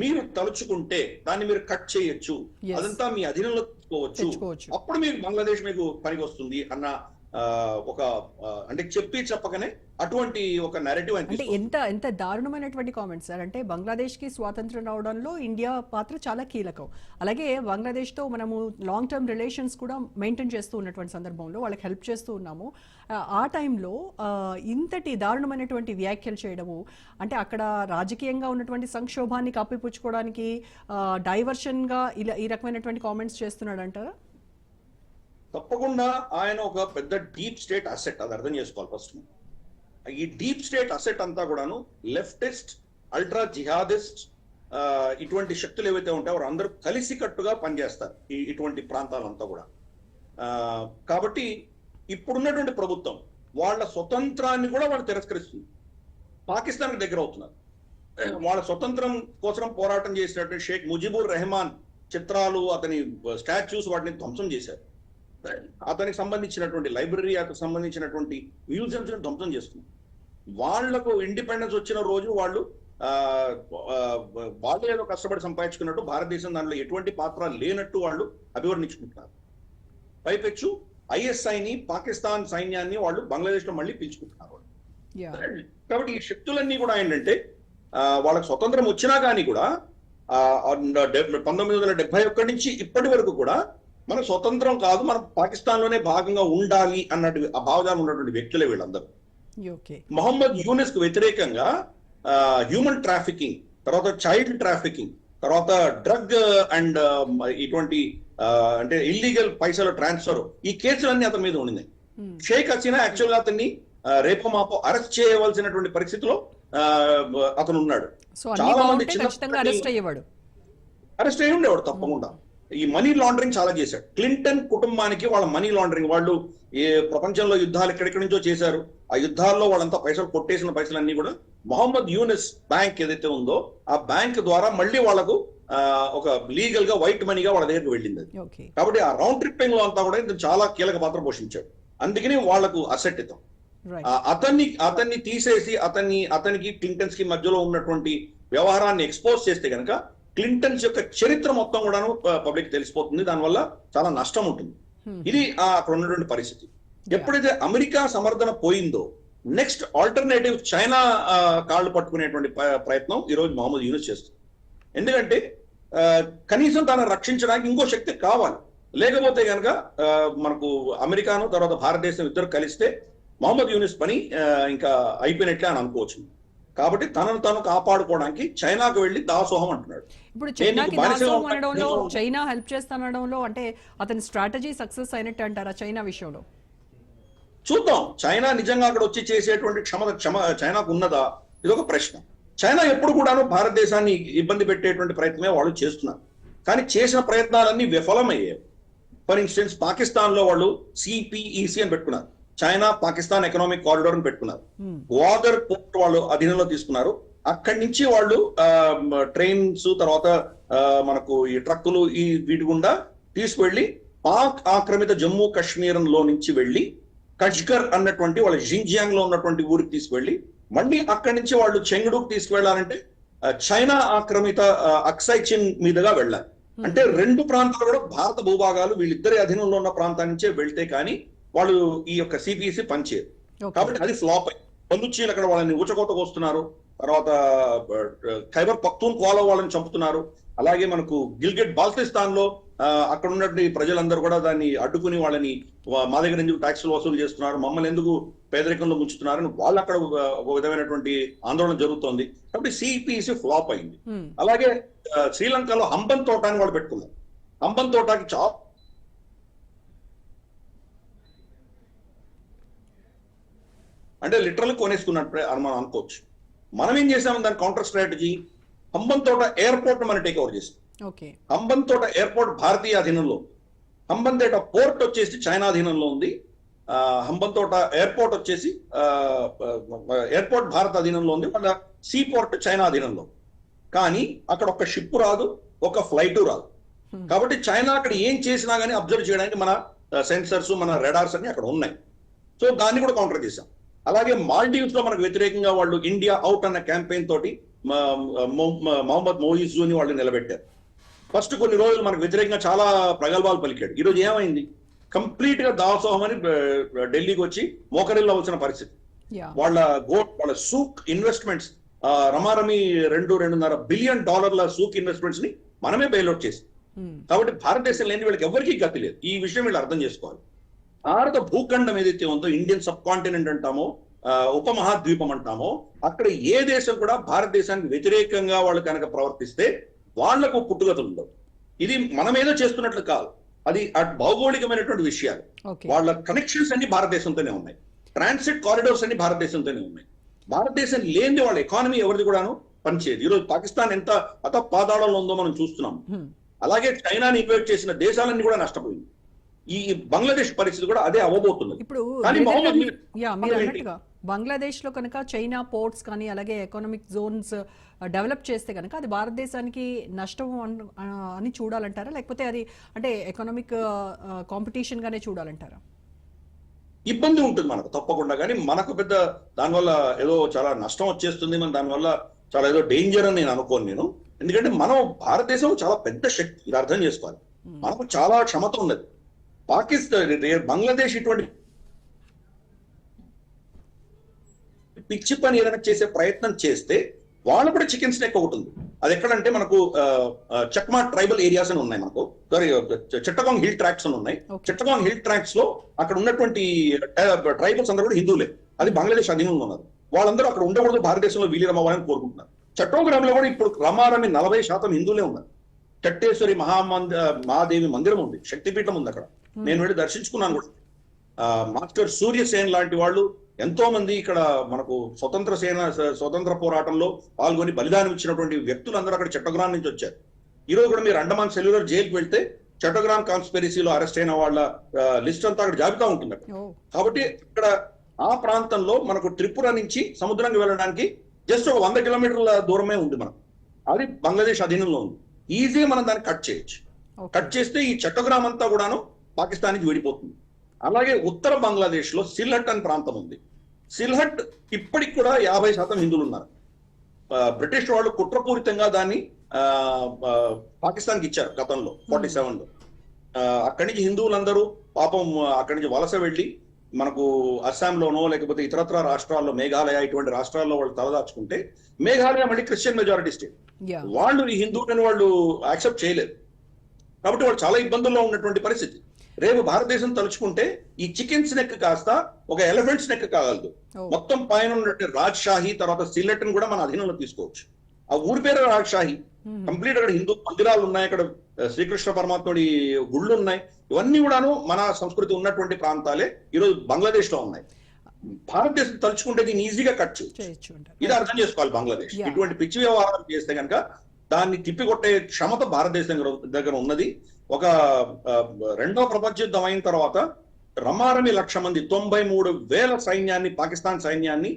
మీరు తలుచుకుంటే దాన్ని మీరు కట్ చేయొచ్చు, అదంతా మీ అధీనంలో తెచ్చుకోవచ్చు, అప్పుడు మీకు బంగ్లాదేశ్ మీకు పనికి వస్తుంది అన్న ఒక అంటే చెప్పకనే అటువంటి ఒక నెరేటివ్. అంటే ఎంత దారుణమైనటువంటి కామెంట్స్ సార్. అంటే బంగ్లాదేశ్ కి స్వాతంత్రం రావడంలో ఇండియా పాత్ర చాలా కీలకం. అలాగే బంగ్లాదేశ్ తో మనము లాంగ్ టర్మ్ రిలేషన్స్ కూడా మెయింటైన్ చేస్తూ ఉన్నటువంటి సందర్భంలో వాళ్ళకి హెల్ప్ చేస్తూ ఉన్నాము. ఆ టైంలో ఇంతటి దారుణమైనటువంటి వ్యాఖ్యలు చేయడము అంటే అక్కడ రాజకీయంగా ఉన్నటువంటి సంక్షోభాన్ని కప్పిపుచ్చుకోవడానికి డైవర్షన్ గా ఇలా ఈ రకమైనటువంటి కామెంట్స్ చేస్తున్నాడు అంటారా? తప్పకుండా ఆయన ఒక పెద్ద డీప్ స్టేట్ అసెట్, అది అర్థం చేసుకోవాలి ఫస్ట్. ఈ డీప్ స్టేట్ అసెట్ అంతా కూడాను లెఫ్టిస్ట్, అల్ట్రా జిహాదిస్ట్ ఇటువంటి శక్తులు ఏవైతే ఉంటాయో వారు అందరూ కలిసికట్టుగా పనిచేస్తారు ఇటువంటి ప్రాంతాలంతా కూడా. కాబట్టి ఇప్పుడున్నటువంటి ప్రభుత్వం వాళ్ళ స్వతంత్రాన్ని కూడా వాళ్ళు తిరస్కరిస్తుంది. పాకిస్తాన్కి దగ్గర అవుతున్నారు. వాళ్ళ స్వతంత్రం కోసం పోరాటం చేసినటువంటి షేక్ ముజిబుర్ రెహమాన్ చిత్రాలు, అతని స్టాచ్యూస్ వాటిని ధ్వంసం చేశారు. అతనికి సంబంధించినటువంటి లైబ్రరీ, అతనికి సంబంధించినటువంటి మ్యూజియంస్ ధ్వంసం చేస్తున్నారు. వాళ్లకు ఇండిపెండెన్స్ వచ్చిన రోజు వాళ్ళు వాళ్ళే ఏదో కష్టపడి సంపాదించుకున్నట్టు, భారతదేశం దాంట్లో ఎటువంటి పాత్ర లేనట్టు వాళ్ళు అభివర్ణించుకుంటున్నారు. పైపెచ్చు ఐఎస్ఐని, పాకిస్తాన్ సైన్యాన్ని వాళ్ళు బంగ్లాదేశ్ లో మళ్ళీ పిలుచుకుంటున్నారు. కాబట్టి ఈ శక్తులన్నీ కూడా ఏంటంటే వాళ్ళకి స్వతంత్రం వచ్చినా కానీ కూడా 1971 నుంచి ఇప్పటి వరకు కూడా మన స్వతంత్రం కాదు, మనం పాకిస్తాన్ లోనే భాగంగా ఉండాలి అన్నట్టు ఆ భావజాలం ఉన్నటువంటి వ్యక్తులే వీళ్ళందరూ. మహమ్మద్ యూనిస్ కు వ్యతిరేకంగా హ్యూమన్ ట్రాఫికింగ్, తర్వాత చైల్డ్ ట్రాఫికింగ్, తర్వాత డ్రగ్ అండ్ ఇటువంటి అంటే ఇల్లీగల్ పైసల ట్రాన్స్ఫర్, ఈ కేసులన్నీ అతని మీద ఉండినాయి. షేక్ హసీనా యాక్చువల్ గా అతన్ని రేపో మాపో అరెస్ట్ చేయవలసినటువంటి పరిస్థితిలో అతను ఉన్నాడు. చాలా మంది అరెస్ట్ అయ్యి ఉండేవాడు తప్పకుండా. ఈ మనీ లాండరింగ్ చాలా చేశాడు. క్లింటన్ కుటుంబానికి వాళ్ళ మనీ లాండరింగ్, వాళ్ళు ఏ ప్రపంచంలో యుద్ధాలు ఎక్కడెక్కడి నుంచో చేశారు, ఆ యుద్ధాల్లో వాళ్ళంతా పైసలు కొట్టేసిన పైసలన్నీ కూడా మహమ్మద్ యూనిస్ బ్యాంక్ ఏదైతే ఉందో ఆ బ్యాంక్ ద్వారా మళ్ళీ వాళ్ళకు ఒక లీగల్ గా వైట్ మనీగా వాళ్ళ దగ్గరికి వెళ్ళింది. కాబట్టి ఆ రౌండ్ ట్రిప్పింగ్ లో అంతా కూడా ఇతను చాలా కీలక పాత్ర పోషించాడు. అందుకని వాళ్లకు అసెట్ ఇద్దాం. అతన్ని తీసేసి అతనికి క్లింటన్స్ కి మధ్యలో ఉన్నటువంటి వ్యవహారాన్ని ఎక్స్పోజ్ చేస్తే కనుక క్లింటన్స్ యొక్క చరిత్ర మొత్తం కూడాను పబ్లిక్ తెలిసిపోతుంది. దానివల్ల చాలా నష్టం ఉంటుంది. ఇది అక్కడ ఉన్నటువంటి పరిస్థితి. ఎప్పుడైతే అమెరికా సమర్థన పోయిందో నెక్స్ట్ ఆల్టర్నేటివ్ చైనా కాళ్ళు పట్టుకునేటువంటి ప్రయత్నం ఈరోజు మహమ్మద్ యూనిస్ చేస్తుంది. ఎందుకంటే కనీసం తనను రక్షించడానికి ఇంకో శక్తి కావాలి. లేకపోతే కనుక మనకు అమెరికాను తర్వాత భారతదేశం ఇద్దరు కలిస్తే మహమ్మద్ యూనిస్ పని ఇంకా అయిపోయినట్లే అని అనుకోవచ్చు. కాబట్టి తనను తాను కాపాడుకోవడానికి చైనాకు వెళ్లి దాసోహం అంటున్నాడు. ఇప్పుడు చైనాకి దాసోహం అనడంలో, చైనా హెల్ప్ చేస్తానడంలో అంటే అతని స్ట్రాటజీ సక్సెస్ అయినట్టు అంటారా చైనా విషయంలో? చూద్దాం. చైనా నిజంగా అక్కడ వచ్చి చేసేటువంటి క్షమ చైనాకు ఉన్నదా, ఇదొక ప్రశ్న. చైనా ఎప్పుడు కూడాను భారతదేశాన్ని ఇబ్బంది పెట్టేటువంటి ప్రయత్నమే వాళ్ళు చేస్తున్నారు. కానీ చేసిన ప్రయత్నాలన్నీ విఫలమయ్యాయి. ఫర్ ఇన్స్టెన్స్ పాకిస్తాన్ లో వాళ్ళు సిపిఈసి అని పెట్టుకున్నారు, చైనా పాకిస్తాన్ ఎకనామిక్ కారిడార్ అని పెట్టుకున్నారు. గ్వాదర్ పోర్ట్ వాళ్ళు అధీనంలో తీసుకున్నారు. అక్కడి నుంచి వాళ్ళు ట్రైన్స్, తర్వాత మనకు ఈ ట్రక్కులు, ఈ వీటి గుండా తీసుకువెళ్లి పాక్ ఆక్రమిత జమ్మూ కాశ్మీర్ లో నుంచి వెళ్ళి కష్గర్ అన్నటువంటి వాళ్ళ జింగ్జియాంగ్ లో ఉన్నటువంటి ఊరికి తీసుకువెళ్ళి మళ్ళీ అక్కడి నుంచి వాళ్ళు చెంగడూకు తీసుకువెళ్ళాలంటే చైనా ఆక్రమిత అక్సై చిన్ మీదుగా వెళ్ళాలి. అంటే రెండు ప్రాంతాలు కూడా భారత భూభాగాలు వీళ్ళిద్దరి అధీనంలో ఉన్న ప్రాంతాల నుంచే వెళ్తే కానీ వాళ్ళు ఈ యొక్క సిపిసి పనిచేయరు. కాబట్టి అది ఫ్లాప్ అయింది. బలూచీలు అక్కడ వాళ్ళని ఊచకోతకు వస్తున్నారు, తర్వాత ఖైబర్ పఖ్తూన్ఖ్వాలో వాళ్ళని చంపుతున్నారు. అలాగే మనకు గిల్గిట్ బాల్టిస్తాన్ లో అక్కడ ఉన్నటువంటి ప్రజలందరూ కూడా దాన్ని అడ్డుకుని వాళ్ళని మా దగ్గర ఎందుకు ట్యాక్సులు వసూలు చేస్తున్నారు, మమ్మల్ని ఎందుకు పేదరికంలో ముంచుతున్నారని వాళ్ళు అక్కడ ఒక విధమైనటువంటి ఆందోళన జరుగుతోంది. కాబట్టి సిపిసి ఫ్లాప్ అయింది. అలాగే శ్రీలంకలో హంబన్ తోట అని వాళ్ళు పెట్టుకున్నారు. హంబన్ తోటకి చాలా అంటే లిటరల్ కొనేసుకున్నట్టు మనం అనుకోవచ్చు. మనం ఏం చేసాము దాని కౌంటర్ స్ట్రాటజీ, హంబన్ తోట ఎయిర్పోర్ట్ మనం టేక్ ఓవర్ చేసాం. హంబన్ తోట ఎయిర్పోర్ట్ భారతీయ అధీనంలో, హంబన్ తోట పోర్ట్ వచ్చేసి చైనా అధీనంలో ఉంది. హంబన్ తోట ఎయిర్పోర్ట్ వచ్చేసి ఎయిర్పోర్ట్ భారత అధీనంలో ఉంది, వాళ్ళ సీ పోర్ట్ చైనా అధీనంలో. కానీ అక్కడ ఒక షిప్ రాదు, ఒక ఫ్లైట్ రాదు. కాబట్టి చైనా అక్కడ ఏం చేసినా కానీ అబ్జర్వ్ చేయడానికి మన సెన్సర్స్, మన రెడార్స్ అన్ని అక్కడ ఉన్నాయి. సో దాన్ని కూడా కౌంటర్ చేశాం. అలాగే మాల్డీవ్స్ లో మనకు వ్యతిరేకంగా వాళ్ళు ఇండియా అవుట్ అన్న క్యాంపెయిన్ తోటి మొహమ్మద్ మొయిజుని వాళ్ళు నిలబెట్టారు. ఫస్ట్ కొన్ని రోజులు మనకు వ్యతిరేకంగా చాలా ప్రగల్భాలు పలికాడు. ఈ రోజు ఏమైంది, కంప్లీట్ గా దాసోహం అని ఢిల్లీకి వచ్చి మోకరిల్లో వచ్చిన పరిస్థితి. వాళ్ళ సూక్ ఇన్వెస్ట్మెంట్స్ రమారమి $2.5 బిలియన్ సూక్ ఇన్వెస్ట్మెంట్స్ ని మనమే బెయిల్అవుట్ చేసి. కాబట్టి భారతదేశం లేని వీళ్ళకి ఎవరికీ గతి లేదు. ఈ విషయం వీళ్ళు అర్థం చేసుకోవాలి. భారత భూఖండం ఏదైతే ఉందో, ఇండియన్ సబ్ కాంటినెంట్ అంటామో, ఉపమహాద్వీపం అంటామో, అక్కడ ఏ దేశం కూడా భారతదేశానికి వ్యతిరేకంగా వాళ్ళు కనుక ప్రవర్తిస్తే వాళ్లకు పుట్టుగతులు ఉండవు. ఇది మనం ఏదో చేస్తున్నట్లు కాదు, అది భౌగోళికమైనటువంటి విషయాలు. వాళ్ళ కనెక్షన్స్ అన్ని భారతదేశంతోనే ఉన్నాయి, ట్రాన్సిట్ కారిడోర్స్ అన్ని భారతదేశంతోనే ఉన్నాయి. భారతదేశం లేని వాళ్ళ ఎకానమీ ఎవరిది కూడాను పనిచేయదు. ఈరోజు పాకిస్తాన్ ఎంత పాతాళంలో ఉందో మనం చూస్తున్నాం. అలాగే చైనాని ఇన్వైట్ చేసిన దేశాలన్నీ కూడా నష్టపోయింది. ఈ బంగ్లాదేశ్ పరిస్థితి కూడా అదే అవ్వబోతున్నది. ఇప్పుడు బంగ్లాదేశ్ లో కనుక చైనా పోర్ట్స్ కానీ అలాగే ఎకనామిక్ జోన్స్ డెవలప్ చేస్తే కనుక అది భారతదేశానికి నష్టం అని చూడాలంటారా, లేకపోతే అది అంటే ఎకనామిక్ కాంపిటీషన్ గానే చూడాలంటారా? ఇబ్బంది ఉంటుంది మనకు తప్పకుండా, కానీ మనకు పెద్ద దానివల్ల ఏదో చాలా నష్టం వచ్చేస్తుంది, మన దానివల్ల చాలా ఏదో డేంజర్ అని నేను అనుకోను నేను. ఎందుకంటే మనం భారతదేశం చాలా పెద్ద శక్తి, ఇది అర్థం చేసుకోవాలి. మనకు చాలా క్షమత ఉన్నది. పాకిస్తాన్, బంగ్లాదేశ్ ఇటువంటి పిచ్చి పని ఏదైనా చేసే ప్రయత్నం చేస్తే వాళ్ళు కూడా చికెన్ స్నేక్ ఒకటి ఉంది. అది ఎక్కడంటే మనకు చక్మా ట్రైబల్ ఏరియాస్ అని ఉన్నాయి, మనకు చిట్టగాంగ్ హిల్ ట్రాక్స్ అని ఉన్నాయి. చిట్టగాంగ్ హిల్ ట్రాక్స్ లో అక్కడ ఉన్నటువంటి ట్రైబల్స్ అందరూ కూడా హిందువులే. అది బంగ్లాదేశ్ అధీనంలో ఉన్నారు. వాళ్ళందరూ అక్కడ ఉండకూడదు, భారతదేశంలో విలీనమవ్వాలని కోరుకుంటున్నారు. చట్టోగ్రామ్ లో కూడా ఇప్పుడు రమారమి 40% హిందువులే ఉన్నారు. చట్టేశ్వరి మహాదేవి మందిరం ఉంది, శక్తిపీఠం ఉంది అక్కడ. నేను వెళ్ళి దర్శించుకున్నాను కూడా. మాస్టర్ సూర్యసేన్ లాంటి వాళ్ళు ఎంతో మంది ఇక్కడ మనకు స్వతంత్ర పోరాటంలో పాల్గొని బలిదానం ఇచ్చినటువంటి వ్యక్తులందరూ అక్కడ చట్టగ్రామ్ నుంచి వచ్చారు. ఈ రోజు కూడా మీరు అండమాన్ సెల్యులర్ జైలుకి వెళ్తే చట్టగ్రామ్ కాన్స్పిరసీలో అరెస్ట్ అయిన వాళ్ళ లిస్ట్ అంతా అక్కడ జాబితా ఉంటుంది. కాబట్టి ఇక్కడ ఆ ప్రాంతంలో మనకు త్రిపుర నుంచి సముద్రంకి వెళ్ళడానికి జస్ట్ ఒక 100 కిలోమీటర్ల దూరమే ఉంది మనం. అది బంగ్లాదేశ్ అధీనంలో ఉంది. ఈజీగా మనం దాన్ని కట్ చేయొచ్చు. కట్ చేస్తే ఈ చట్టగ్రామ్ అంతా కూడాను పాకిస్తాన్కి విడిపోతుంది. అలాగే ఉత్తర బంగ్లాదేశ్ లో సిల్హట్ అనే ప్రాంతం ఉంది. సిల్హట్ ఇప్పటికి కూడా 50% హిందువులు ఉన్నారు. బ్రిటిష్ వాళ్ళు కుట్రపూరితంగా దాన్ని పాకిస్తాన్కి ఇచ్చారు గతంలో 47లో. అక్కడి నుంచి హిందువులందరూ పాపం అక్కడి నుంచి వలస వెళ్ళి మనకు అస్సాంలోనో లేకపోతే ఇతరత్ర రాష్ట్రాల్లో, మేఘాలయ ఇటువంటి రాష్ట్రాల్లో వాళ్ళు తలదాచుకుంటే, మేఘాలయ మళ్ళీ క్రిస్టియన్ మెజారిటీ స్టేట్, వాళ్ళు ఈ హిందువులను వాళ్ళు యాక్సెప్ట్ చేయలేదు. కాబట్టి వాళ్ళు చాలా ఇబ్బందుల్లో ఉన్నటువంటి పరిస్థితి. రేపు భారతదేశం తలుచుకుంటే ఈ చికెన్ స్నెక్ కాస్త ఒక ఎలిఫెంట్ స్నెక్ కాగలదు. మొత్తం పైన ఉన్నటువంటి రాజ్షాహి, తర్వాత సిల్లెట్ ని కూడా మన అధీనంలో తీసుకోవచ్చు. ఆ ఊరి పేరు రాజ్షాహి. కంప్లీట్ అక్కడ హిందూ మందిరాలు ఉన్నాయి, అక్కడ శ్రీకృష్ణ పరమాత్ముడి గుళ్ళు ఉన్నాయి. ఇవన్నీ కూడాను మన సంస్కృతి ఉన్నటువంటి ప్రాంతాలే ఈరోజు బంగ్లాదేశ్ లో ఉన్నాయి. భారతదేశం తలుచుకుంటే దీన్ని ఈజీగా కట్ చేయొచ్చు. ఇది అర్థం చేసుకోవాలి బంగ్లాదేశ్. ఇటువంటి పిచ్చి వ్యవహారాలు చేస్తే కనుక దాన్ని తిప్పికొట్టే క్షమత భారతదేశం దగ్గర ఉన్నది. ఒక రెండవ ప్రపంచ యుద్ధం అయిన తర్వాత రమారమి 1,00,000 మంది 93,000 సైన్యాన్ని, పాకిస్తాన్ సైన్యాన్ని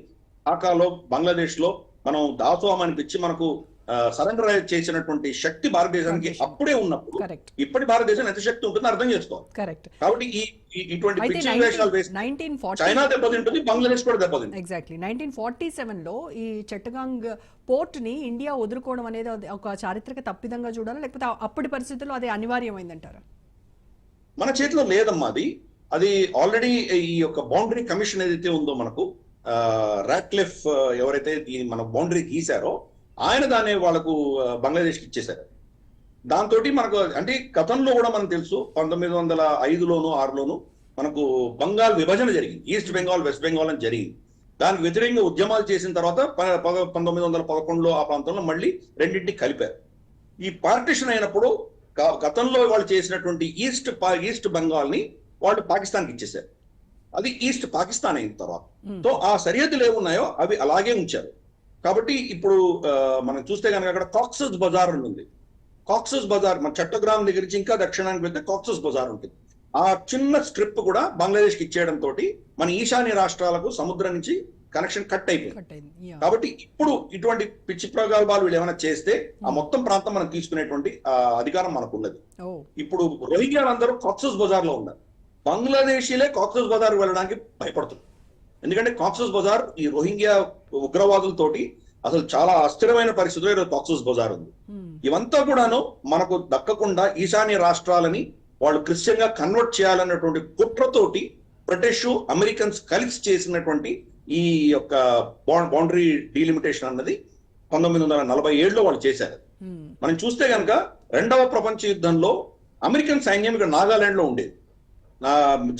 ఢాకాలో, బంగ్లాదేశ్ లో మనం దాసోహం అనిపించి మనకు సరెండర్ చేసినటువంటి శక్తి భారతదేశానికి అప్పుడే ఉన్నప్పుడు కరెక్ట్ ఇప్పటి భారతదేశం ఎంత శక్తి ఉంటుందో అర్థం చేసుకోవాలి. కరెక్ట్. కాబట్టి ఇటువంటి పిచ్చి వేషాలు వేసి చైనా దెబ్బతింటుంది, బంగ్లాదేశ్ కూడా దెబ్బతింటుంది. ఎగ్జాక్ట్లీ 1947లో ఈ చట్టగాంగ్ పోర్ట్ ని ఇండియా వదులుకోవడం అనేది ఒక చారిత్రక తప్పిదంగా చూడాలి, లేకపోతే అప్పటి పరిస్థితుల్లో అది అనివార్యమైందంటారా? మన చేతిలో లేదమ్మా అది. అది ఆల్రెడీ ఈ యొక్క బౌండరీ కమిషన్ ఏదైతే ఉందో మనకు రాట్క్లిఫ్ ఎవరైతే దీని మన బౌండరీ గీశారో ఆయన దాన్ని వాళ్ళకు బంగ్లాదేశ్కి ఇచ్చేశారు. దాంతో మనకు అంటే గతంలో కూడా మనకు తెలుసు 1905లోను 6లోను మనకు బంగాల్ విభజన జరిగింది. ఈస్ట్ బెంగాల్ వెస్ట్ బెంగాల్ అని జరిగింది. దానికి వ్యతిరేకంగా ఉద్యమాలు చేసిన తర్వాత 1911లో ఆ ప్రాంతంలో మళ్ళీ రెండింటిని కలిపారు. ఈ పార్టిషన్ అయినప్పుడు గతంలో వాళ్ళు చేసినటువంటి ఈస్ట్ బెంగాల్ ని వాళ్ళు పాకిస్తాన్కి ఇచ్చేశారు. అది ఈస్ట్ పాకిస్తాన్ అయిన తర్వాత సో ఆ సరిహద్దులు ఏమున్నాయో అవి అలాగే ఉంచారు. కాబట్టి ఇప్పుడు మనం చూస్తే కనుక అక్కడ కాక్సస్ బజార్ ఉంది. కాక్సస్ బజార్ మన చట్టగ్రామం దగ్గర నుంచి ఇంకా దక్షిణానికి వెళ్తే కాక్సస్ బజార్ ఉంటుంది. ఆ చిన్న స్ట్రిప్ కూడా బంగ్లాదేశ్కి ఇచ్చేయడం తోటి మన ఈశాన్య రాష్ట్రాలకు సముద్రం నుంచి కనెక్షన్ కట్ అయిపోయింది. కాబట్టి ఇప్పుడు ఇటువంటి పిచ్చి ప్రగల్భాలు వీళ్ళు ఏమైనా చేస్తే ఆ మొత్తం ప్రాంతం మనం తీసుకునేటువంటి అధికారం మనకు ఉన్నది. ఇప్పుడు రోహింగ్యాలందరూ కాక్సస్ బజార్ లో ఉన్నారు. బంగ్లాదేశీలే కాక్సస్ బజార్ వెళ్ళడానికి భయపడుతుంది. ఎందుకంటే కాక్సస్ బజార్ ఈ రోహింగ్యా ఉగ్రవాదులతోటి అసలు చాలా అస్థిరమైన పరిస్థితిలో ఈరోజు కాక్సస్ బజార్ ఉంది. ఇవంతా కూడాను మనకు దక్కకుండా ఈశాన్య రాష్ట్రాలని వాళ్ళు క్రిస్టియన్ గా కన్వర్ట్ చేయాలన్నటువంటి కుట్రతోటి బ్రిటిష్ అమెరికన్స్ కలిసి చేసినటువంటి ఈ యొక్క బౌండరీ డీలిమిటేషన్ అన్నది 1947లో వాళ్ళు చేశారు. మనం చూస్తే కనుక 2వ ప్రపంచ యుద్ధంలో అమెరికన్ సైన్యం ఇక్కడ నాగాలాండ్ లో ఉండేది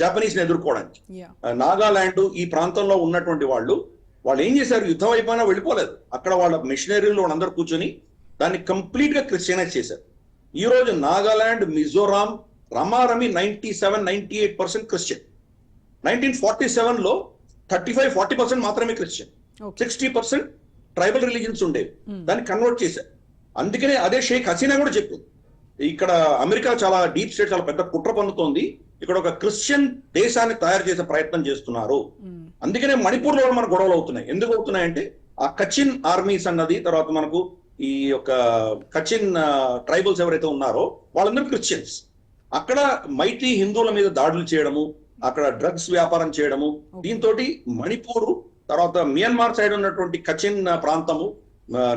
జపనీస్ ని ఎదుర్కోవడానికి. నాగాలాండ్ ఈ ప్రాంతంలో ఉన్నటువంటి వాళ్ళు ఏం చేశారు, యుద్ధం అయిపోయినా వెళ్ళిపోలేదు. అక్కడ వాళ్ళ మిషనరీలు అందరూ కూర్చొని దాన్ని కంప్లీట్ గా క్రిస్టియనైజ్ చేశారు. ఈ రోజు నాగాలాండ్, మిజోరాం రమారమి 97-98% క్రిస్టియన్. 1947లో 35-40% మాత్రమే క్రిస్టియన్, 60% ట్రైబల్ రిలీజియన్స్ ఉండేవి. దాన్ని కన్వర్ట్ చేశారు. అందుకనే అదే షేక్ హసీనా కూడా చెప్పింది, ఇక్కడ అమెరికా చాలా డీప్ స్టేట్ చాలా పెద్ద కుట్ర పన్నుతోంది, ఇక్కడ ఒక క్రిస్టియన్ దేశాన్ని తయారు చేసే ప్రయత్నం చేస్తున్నారు. అందుకనే మణిపూర్ లో మనకు గొడవలు అవుతున్నాయి. ఎందుకు అవుతున్నాయంటే ఆ కచిన్ ఆర్మీస్ అన్నది, తర్వాత మనకు ఈ యొక్క కచిన్ ట్రైబల్స్ ఎవరైతే ఉన్నారో వాళ్ళందరూ క్రిస్టియన్స్. అక్కడ మైటీ హిందువుల మీద దాడులు చేయడము, అక్కడ డ్రగ్స్ వ్యాపారం చేయడము, దీంతో మణిపూర్ తర్వాత మియన్మార్ సైడ్ ఉన్నటువంటి కచిన్ ప్రాంతము,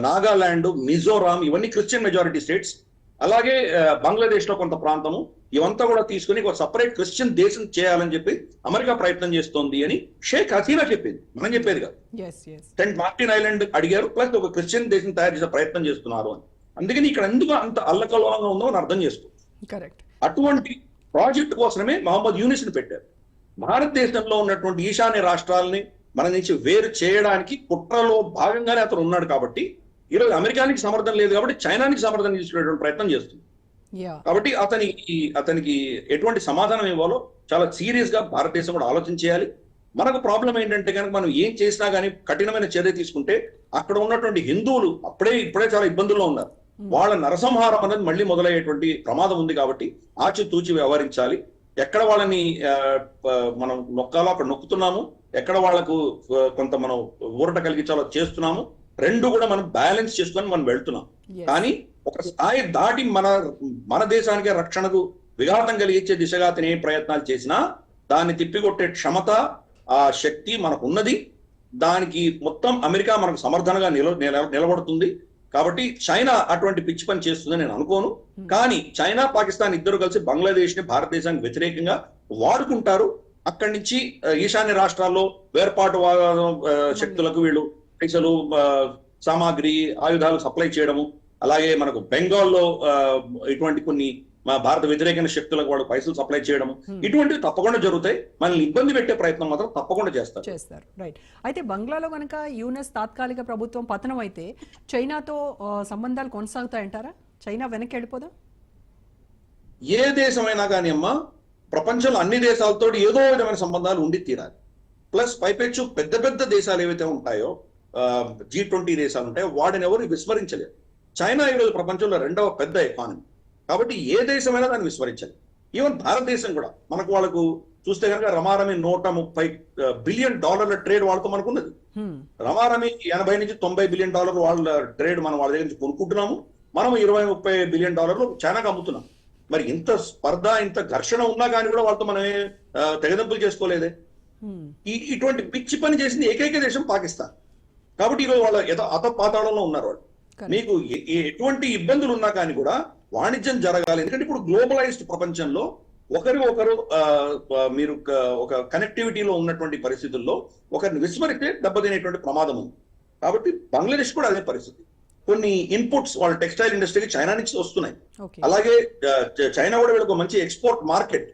నాగాలాండ్, మిజోరాం ఇవన్నీ క్రిస్టియన్ మెజారిటీ స్టేట్స్. అలాగే బంగ్లాదేశ్ లో కొంత ప్రాంతము, ఇవంతా కూడా తీసుకుని ఒక సపరేట్ క్రిస్టియన్ దేశం చేయాలని చెప్పి అమెరికా ప్రయత్నం చేస్తోంది అని షేక్ హసీనా చెప్పింది, మనం చెప్పేది కాదు. సెంట్ మార్టిన్ ఐలాండ్ అడిగారు, ప్లస్ ఒక క్రిస్టియన్ దేశం తయారు చేసే ప్రయత్నం చేస్తున్నారు అని. అందుకని ఇక్కడ ఎందుకు అంత అల్లకల్లోలంగా ఉందో అని అర్థం చేసుకో. అటువంటి ప్రాజెక్ట్ కోసమే మహమ్మద్ యూనిస్ ని పెట్టారు. భారతదేశంలో ఉన్నటువంటి ఈశాన్య రాష్ట్రాలని మన నుంచి వేరు చేయడానికి కుట్రలో భాగంగానే అతను ఉన్నాడు. కాబట్టి ఈరోజు అమెరికానికి సమర్థన లేదు కాబట్టి చైనానికి సమర్థన తీసుకునేటువంటి ప్రయత్నం చేస్తుంది. కాబట్టి అతనికి ఎటువంటి సమాధానం ఇవ్వాలో చాలా సీరియస్ గా భారతదేశం కూడా ఆలోచన చేయాలి. మనకు ప్రాబ్లం ఏంటంటే కనుక మనం ఏం చేసినా కానీ కఠినమైన చర్య తీసుకుంటే అక్కడ ఉన్నటువంటి హిందువులు ఇప్పుడే చాలా ఇబ్బందుల్లో ఉన్నారు. వాళ్ళ నరసంహారం అనేది మళ్ళీ మొదలయ్యేటువంటి ప్రమాదం ఉంది. కాబట్టి ఆచితూచి వ్యవహరించాలి. ఎక్కడ వాళ్ళని మనం నొక్కాలో అక్కడ నొక్కుతున్నాము, ఎక్కడ వాళ్లకు కొంత మనం ఊరట కలిగించాలో చేస్తున్నాము. రెండు కూడా మనం బ్యాలెన్స్ చేసుకొని మనం వెళ్తున్నాం. కానీ ఒక స్థాయి దాటి మన దేశానికి రక్షణకు విఘాతం కలిగించే దిశగా అతను ఏ ప్రయత్నాలు చేసినా దాన్ని తిప్పికొట్టే క్షమత, ఆ శక్తి మనకు ఉన్నది. దానికి మొత్తం అమెరికా మనకు సమర్థనగా నిలబడుతుంది. కాబట్టి చైనా అటువంటి పిచ్చి పని చేస్తుందని నేను అనుకోను. కానీ చైనా, పాకిస్తాన్ ఇద్దరు కలిసి బంగ్లాదేశ్ ని భారతదేశానికి వ్యతిరేకంగా వాడుకుంటారు. అక్కడి నుంచి ఈశాన్య రాష్ట్రాల్లో వేర్పాటు శక్తులకు వీళ్ళు పైసలు, సామాగ్రి, ఆయుధాలు సప్లై చేయడము, అలాగే మనకు బెంగాల్లో ఇటువంటి కొన్ని భారత వ్యతిరేక శక్తులకు వాళ్ళు పైసలు సప్లై చేయడము, ఇటువంటివి తప్పకుండా జరుగుతాయి. మనల్ని ఇబ్బంది పెట్టే ప్రయత్నం మాత్రం తప్పకుండా చేస్తారు. రైట్. అయితే బంగ్లాలో కనుక యూనస్ తాత్కాలిక ప్రభుత్వం పతనం అయితే చైనాతో సంబంధాలు కొనసాగుతాయంటారా? చైనా వెనక్కి వెళ్ళిపోదా? ఏ దేశమైనా కానీ అమ్మా, ప్రపంచంలో అన్ని దేశాలతో ఏదో విధమైన సంబంధాలు ఉండి తీరాలి. ప్లస్ పైపెచ్చు పెద్ద పెద్ద దేశాలు ఏవైతే ఉంటాయో, G20 దేశాలు ఉంటాయో, వాటిని ఎవరు విస్మరించలేరు. చైనా ఈరోజు ప్రపంచంలో 2వ పెద్ద ఎకానమీ. కాబట్టి ఏ దేశమైనా దాన్ని విస్మరించాలి. ఈవెన్ భారతదేశం కూడా వాళ్ళకు చూస్తే కనుక రమారమి $130 బిలియన్ ట్రేడ్ వాళ్ళతో మనకున్నది. హ్మ్. రమారమి 80 నుంచి $90 బిలియన్ వాళ్ళ ట్రేడ్ మనం వాళ్ళ దగ్గర నుంచి కొనుక్కుంటున్నాము. మనం 20-30 బిలియన్ చైనాకు అమ్ముతున్నాం. మరి ఇంత స్పర్ధ, ఇంత ఘర్షణ ఉన్నా కానీ కూడా వాళ్ళతో మనమే తెగదెంపులు చేసుకోలేదే. హ్మ్. ఇటువంటి పిచ్చి పని చేసింది ఏకైక దేశం పాకిస్తాన్. కాబట్టి ఈరోజు వాళ్ళ అధపాతాళంలో ఉన్నారు వాళ్ళు. Correct. మీకు ఎటువంటి ఇబ్బందులు ఉన్నా కానీ కూడా వాణిజ్యం జరగాలి. ఎందుకంటే ఇప్పుడు గ్లోబలైజ్డ్ ప్రపంచంలో ఒకరు మీరు ఒక కనెక్టివిటీలో ఉన్నటువంటి పరిస్థితుల్లో ఒకరిని విస్మరిస్తే దెబ్బతినేటువంటి ప్రమాదం ఉంది. కాబట్టి బంగ్లాదేశ్ కూడా అదే పరిస్థితి. కొన్ని ఇన్పుట్స్ వాళ్ళ టెక్స్టైల్ ఇండస్ట్రీకి చైనా నుంచి వస్తున్నాయి. ఓకే. అలాగే చైనా కూడా వీళ్ళకి ఒక మంచి ఎక్స్పోర్ట్ మార్కెట్.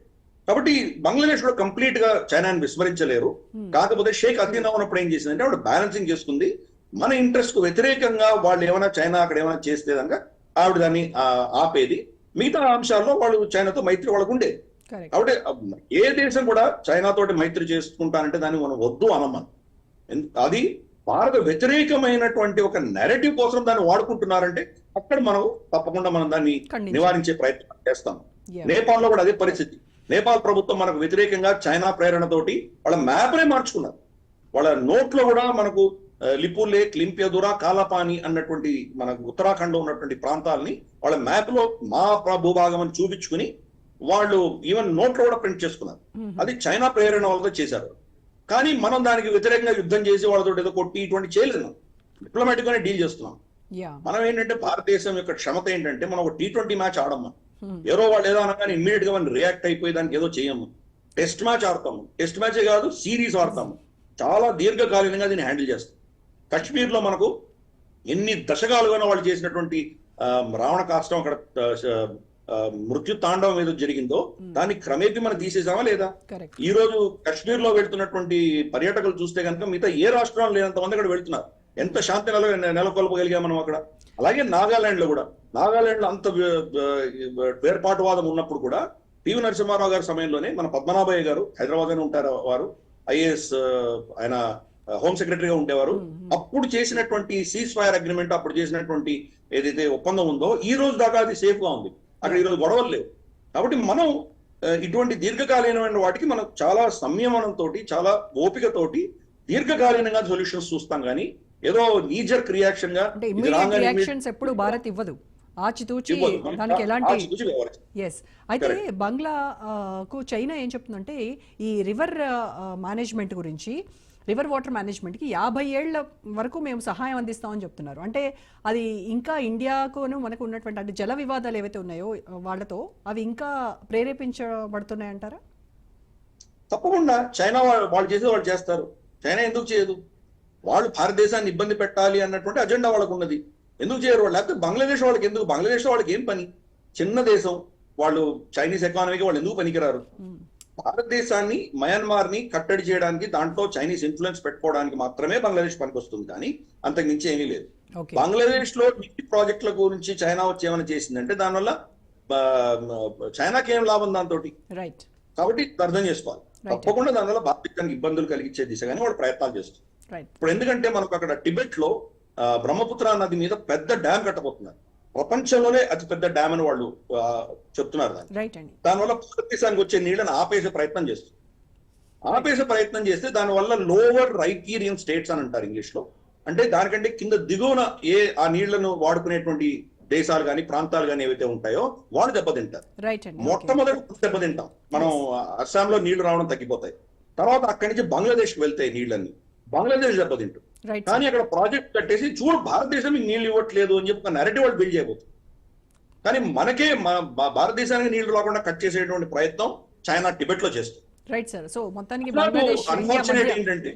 కాబట్టి బంగ్లాదేశ్ కూడా కంప్లీట్ గా చైనాని విస్మరించలేరు. కాకపోతే షేక్ హసీనా ఉన్నప్పుడు ఏం చేసిందంటే ఆవిడ బ్యాలెన్సింగ్ చేసుకుంది. మన ఇంట్రెస్ట్ కు వ్యతిరేకంగా వాళ్ళు ఏమైనా చైనా అక్కడ ఏమైనా చేస్తే కనుక ఆవిడ దాన్ని ఆపేది. మిగతా అంశాల్లో వాళ్ళు చైనాతో మైత్రి వాళ్ళకు ఉండేది. కరెక్ట్. కాబట్టి ఏ దేశం కూడా చైనా తోటి మైత్రి చేసుకుంటానంటే దాన్ని మనం వద్దు అనమని. అది భారత వ్యతిరేకమైనటువంటి ఒక నెరేటివ్ కోసం దాన్ని వాడుకుంటున్నారంటే అక్కడ మనం తప్పకుండా మనం దాన్ని ఖండించాలి. నివారించే ప్రయత్నం చేస్తాం. Yeah. నేపాల్లో కూడా అదే పరిస్థితి. నేపాల్ ప్రభుత్వం మనకు వ్యతిరేకంగా చైనా ప్రేరణతోటి వాళ్ళ మ్యాప్నే మార్చుకున్నారు. వాళ్ళ నోట్లో కూడా మనకు లిపులేక్, లింపియదురా, కాలాపాని అన్నటువంటి మనకు ఉత్తరాఖండ్ లో ఉన్నటువంటి ప్రాంతాలని వాళ్ళ మ్యాప్ లో మా భూభాగం అని చూపించుకుని వాళ్ళు ఈవెన్ నోట్లో కూడా ప్రింట్ చేసుకున్నారు. అది చైనా ప్రేరణ వాళ్ళతో చేశారు. కానీ మనం దానికి వ్యతిరేకంగా యుద్ధం చేసి వాళ్ళతో ఏదో కొట్టి ఇటువంటి చేయలేదు. డిప్లొమాటిక్ గానే డీల్ చేస్తున్నాం. యా. మనం ఏంటంటే భారతదేశం యొక్క క్షమత ఏంటంటే మనం ఒక T20 మ్యాచ్ ఆడమ్మా. ఏదో వాళ్ళు ఏదో అనగానే ఇమ్మీడియట్ గా మనం రియాక్ట్ అయిపోయి దానికి ఏదో చేయము. టెస్ట్ మ్యాచ్ ఆడతాము. టెస్ట్ మ్యాచే కాదు, సిరీస్ ఆడతాము. చాలా దీర్ఘకాలీనంగా దీన్ని హ్యాండిల్ చేస్తాం. కశ్మీర్ లో మనకు ఎన్ని దశకాలుగా వాళ్ళు చేసినటువంటి రావణ కాష్టం అక్కడ మృత్యు తాండవం ఏదో జరిగిందో దాన్ని క్రమేపీ మనం తీసేసామా లేదా? కరెక్ట్. ఈ రోజు కశ్మీర్ లో వెళ్తున్నటువంటి పర్యాటకులు చూస్తే కనుక మిగతా ఏ రాష్ట్రాలు లేనంత మంది అక్కడ వెళ్తున్నారు. ఎంత శాంతి నెలకొల్పగలిగాం మనం అక్కడ. అలాగే నాగాలాండ్ లో కూడా, నాగాలాండ్ లో అంత వేర్పాటువాదం ఉన్నప్పుడు కూడా పివి నరసింహారావు గారి సమయంలోనే మన పద్మనాభయ్య గారు హైదరాబాద్ లోనే ఉంటారు. వారు ఐఏఎస్, ఆయన హోమ్ సెక్రటరీగా ఉండేవారు. అప్పుడు చేసినటువంటి సీజ్ ఫైర్ అగ్రిమెంట్, అప్పుడు చేసినటువంటి ఏదైతే ఒప్పందం ఉందో ఈ రోజు దాకా అది సేఫ్ గా ఉంది. అక్కడ ఈ రోజు గొడవలు లేవు. కాబట్టి మనం ఇటువంటి దీర్ఘకాలీనమైన వాటికి మనం చాలా సంయమనంతో, చాలా ఓపికతోటి దీర్ఘకాలీనంగా సొల్యూషన్స్ చూస్తాం. కానీ ఏదో నీజర్క్ రియాక్షన్ గా అంటే ఇమ్మీడియట్ రియాక్షన్స్ ఎప్పుడు భారత్ ఇవ్వదు. ఆచితూచి దానికి ఎలాంటి ఎస్. అయితే బంగ్లాకు చైనా ఏం చెప్తుందంటే ఈ రివర్ మేనేజ్మెంట్ గురించి, రివర్ వాటర్ మేనేజ్మెంట్కి 50 ఏళ్ల వరకు మేము సహాయం అందిస్తామని చెప్తున్నారు. అంటే అది ఇంకా ఇండియాకును మనకు ఉన్నటువంటి అంటే జల వివాదాలు ఏవైతే ఉన్నాయో వాళ్ళతో అవి ఇంకా ప్రేరేపించబడుతున్నాయంటారా? తప్పకుండా చైనా వాళ్ళు చేసేది వాళ్ళు చేస్తారు. చైనా ఎందుకు చేయదు? వాళ్ళు భారతదేశాన్ని ఇబ్బంది పెట్టాలి అన్నటువంటి అజెండా వాళ్ళకు ఉన్నది. ఎందుకు చేయరు వాళ్ళు? లేకపోతే బంగ్లాదేశ్ వాళ్ళకి ఎందుకు? బంగ్లాదేశ్ వాళ్ళకి ఏం పని? చిన్న దేశం వాళ్ళు. చైనీస్ ఎకానమీకి వాళ్ళు ఎందుకు పనికిరారు? భారతదేశాన్ని, మయన్మార్ ని కట్టడి చేయడానికి, దాంట్లో చైనీస్ ఇన్ఫ్లుయెన్స్ పెట్టుకోవడానికి మాత్రమే బంగ్లాదేశ్ పనికొస్తుంది. కానీ అంతకు మించి ఏమీ లేదు. బంగ్లాదేశ్ లో నీటి ప్రాజెక్టుల గురించి చైనా వచ్చి ఏమైనా చేసిందంటే దానివల్ల చైనాకి ఏం లాభం దాంతో? రైట్. కాబట్టి అర్థం చేసుకోవాలి. తప్పకుండా దానివల్ల భారతదేశానికి ఇబ్బందులు కలిగించే దిశగానే వాళ్ళు ప్రయత్నాలు చేస్తారు. ఇప్పుడు ఎందుకంటే మనకు అక్కడ టిబెట్ లో బ్రహ్మపుత్ర నది మీద పెద్ద డ్యామ్ కట్టబోతున్నారు. ప్రపంచంలోనే అతి పెద్ద డ్యామ్ అని వాళ్ళు చెప్తున్నారు. దానివల్ల భారతదేశానికి వచ్చే నీళ్ళని ఆపేసే ప్రయత్నం చేస్తారు. ఆపేసే ప్రయత్నం చేస్తే దానివల్ల లోవర్ రైకీరియన్ స్టేట్స్ అని అంటారు ఇంగ్లీష్ లో. అంటే దానికంటే కింద దిగువన ఆ నీళ్లను వాడుకునేటువంటి దేశాలు కానీ ప్రాంతాలు కానీ ఏవైతే ఉంటాయో వాళ్ళు దెబ్బతింటారు. మొట్టమొదటి దెబ్బతింటాం మనం. అస్సాంలో నీళ్లు రావడం తగ్గిపోతాయి. తర్వాత అక్కడి నుంచి బంగ్లాదేశ్ కి వెళ్తాయి నీళ్ళని. బంగ్లాదేశ్ దెబ్బతింటారు. కానీ అక్కడ ప్రాజెక్ట్ కట్టేసి చూడు భారతదేశం నీళ్లు ఇవ్వట్లేదు అని చెప్పి ఒక నెరేటివ్ వాళ్ళు బిల్డ్ చేయబోతుంది. కానీ మనకే భారతదేశానికి నీళ్లు రాకుండా కట్ చేసేటువంటి ప్రయత్నం చైనా టిబెట్ లో చేస్తుంది. Right sir. సో మొత్తానికి బంగ్లాదేశ్ ఏంటంటే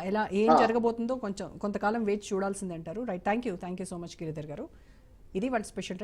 ఎలా ఏం జరగబోతుందో కొంతకాలం వేచి చూడాల్సింది అంటారు. Right. Thank you so much Giridhar గారు. ఇది వాళ్ళ స్పెషల్.